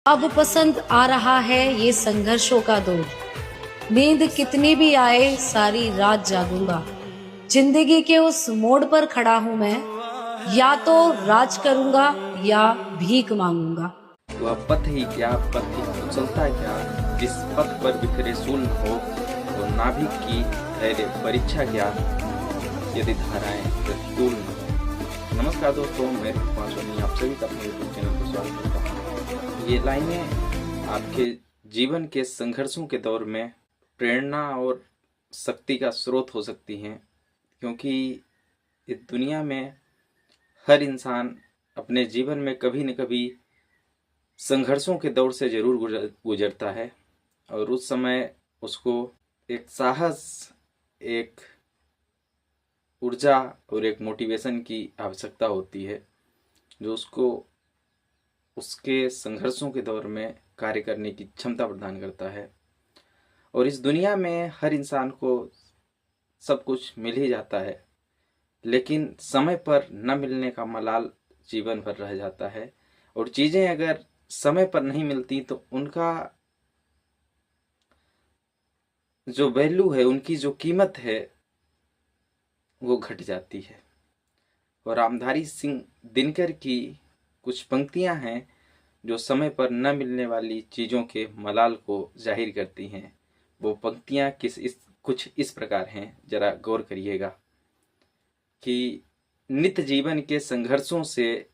अब पसंद आ रहा है ये संघर्षों का दौर। नींद कितनी भी आए सारी रात जागूंगा। जिंदगी के उस मोड़ पर खड़ा हूं मैं, या तो राज करूंगा या भीख मांगूंगा। वह पथ ही क्या, पथ ही कुशलता क्या, जिस पथ पर बिखरे सूल न हो, तो नाभिक की धैर्य परीक्षा क्या, यदि धाराएं प्रतिकूल न हो। नमस्कार दोस्तों, मैं रूपमा सोनी आप सभी का अपने यूट्यूब चैनल पर स्वागत करता हूँ। ये लाइनें आपके जीवन के संघर्षों के दौर में प्रेरणा और शक्ति का स्रोत हो सकती हैं, क्योंकि इस दुनिया में हर इंसान अपने जीवन में कभी न कभी संघर्षों के दौर से जरूर गुजरता है और उस समय उसको एक साहस, एक ऊर्जा और एक मोटिवेशन की आवश्यकता होती है, जो उसको उसके संघर्षों के दौर में कार्य करने की क्षमता प्रदान करता है। और इस दुनिया में हर इंसान को सब कुछ मिल ही जाता है, लेकिन समय पर न मिलने का मलाल जीवन भर रह जाता है। और चीज़ें अगर समय पर नहीं मिलती तो उनका जो वैल्यू है, उनकी जो कीमत है, वो घट जाती है। और रामधारी सिंह दिनकर की कुछ पंक्तियां हैं जो समय पर न मिलने वाली चीज़ों के मलाल को जाहिर करती हैं। वो पंक्तियां कुछ इस प्रकार हैं, जरा गौर करिएगा कि नित्य जीवन के संघर्षों से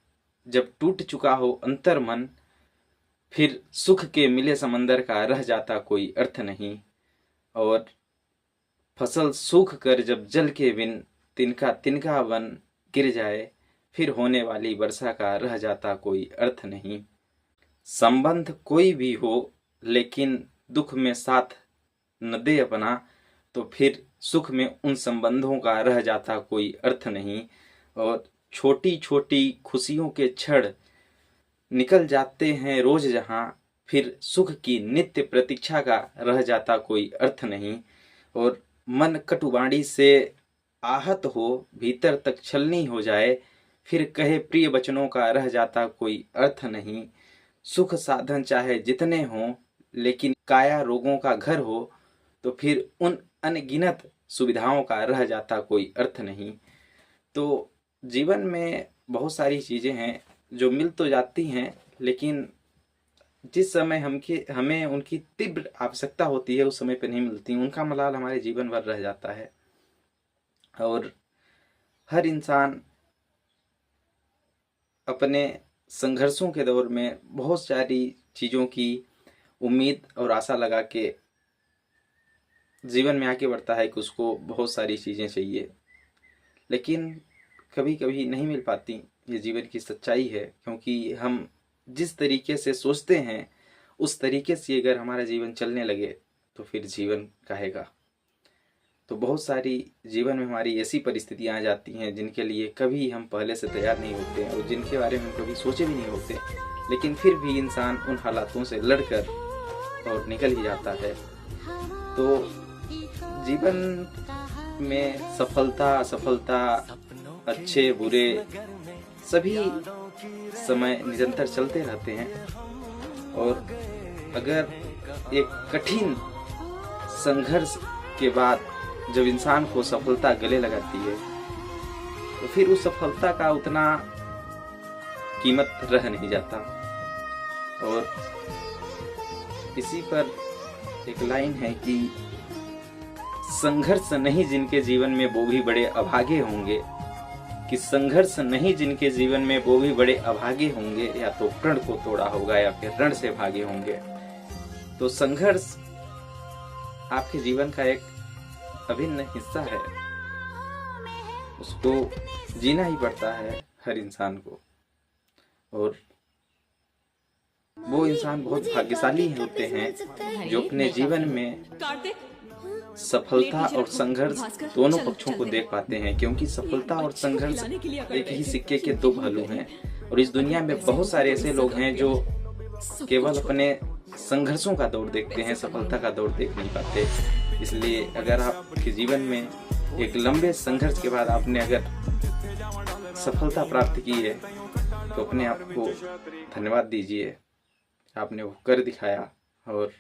जब टूट चुका हो अंतर मन, फिर सुख के मिले समंदर का रह जाता कोई अर्थ नहीं। और फसल सूख कर जब जल के बिन तिनका तिनका वन गिर जाए, फिर होने वाली वर्षा का रह जाता कोई अर्थ नहीं। संबंध कोई भी हो लेकिन दुख में साथ न दे अपना, तो फिर सुख में उन संबंधों का रह जाता कोई अर्थ नहीं। और छोटी छोटी खुशियों के क्षण निकल जाते हैं रोज जहां, फिर सुख की नित्य प्रतीक्षा का रह जाता कोई अर्थ नहीं। और मन कटुवाणी से आहत हो, भीतर तक छलनी हो जाए, फिर कहे प्रिय वचनों का रह जाता कोई अर्थ नहीं। सुख साधन चाहे जितने हों, लेकिन काया रोगों का घर हो, तो फिर उन अनगिनत सुविधाओं का रह जाता कोई अर्थ नहीं। तो जीवन में बहुत सारी चीज़ें हैं जो मिल तो जाती हैं, लेकिन जिस समय हमें उनकी तीव्र आवश्यकता होती है उस समय पे नहीं मिलती। उनका मलाल हमारे जीवन भर रह जाता है। और हर इंसान अपने संघर्षों के दौर में बहुत सारी चीज़ों की उम्मीद और आशा लगा के जीवन में आगे बढ़ता है कि उसको बहुत सारी चीज़ें चाहिए, लेकिन कभी कभी नहीं मिल पाती। ये जीवन की सच्चाई है, क्योंकि हम जिस तरीके से सोचते हैं उस तरीके से अगर हमारा जीवन चलने लगे तो फिर जीवन कहेगा। तो बहुत सारी जीवन में हमारी ऐसी परिस्थितियां आ जाती हैं जिनके लिए कभी हम पहले से तैयार नहीं होते और जिनके बारे में हम कभी सोचे भी नहीं होते, लेकिन फिर भी इंसान उन हालातों से लड़कर और निकल ही जाता है। तो जीवन में सफलता असफलता, अच्छे बुरे सभी समय निरंतर चलते रहते हैं। और अगर एक कठिन संघर्ष के बाद जब इंसान को सफलता गले लगाती है, तो फिर उस सफलता का उतना कीमत रह नहीं जाता। और इसी पर एक लाइन है कि संघर्ष नहीं जिनके जीवन में वो भी बड़े अभागे होंगे, कि संघर्ष नहीं जिनके जीवन में वो भी बड़े अभागे होंगे, या तो प्रण को तोड़ा होगा या फिर रण से भागे होंगे। तो संघर्ष आपके जीवन का एक अभिन्न हिस्सा है, उसको जीना ही पड़ता है हर इंसान को। और वो इंसान बहुत भाग्यशाली होते हैं जो अपने जीवन में सफलता और संघर्ष दोनों पक्षों को देख पाते हैं, क्योंकि सफलता और संघर्ष एक ही सिक्के के दो पहलू हैं। और इस दुनिया में बहुत सारे ऐसे लोग हैं जो केवल अपने संघर्षों का दौर देखते हैं, सफलता का दौर देख नहीं पाते। इसलिए अगर आपके जीवन में एक लंबे संघर्ष के बाद आपने अगर सफलता प्राप्त की है तो अपने आप को धन्यवाद दीजिए। आपने वो कर दिखाया और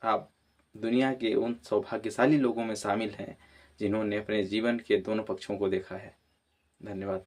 आप दुनिया के उन सौभाग्यशाली लोगों में शामिल हैं जिन्होंने अपने जीवन के दोनों पक्षों को देखा है। धन्यवाद।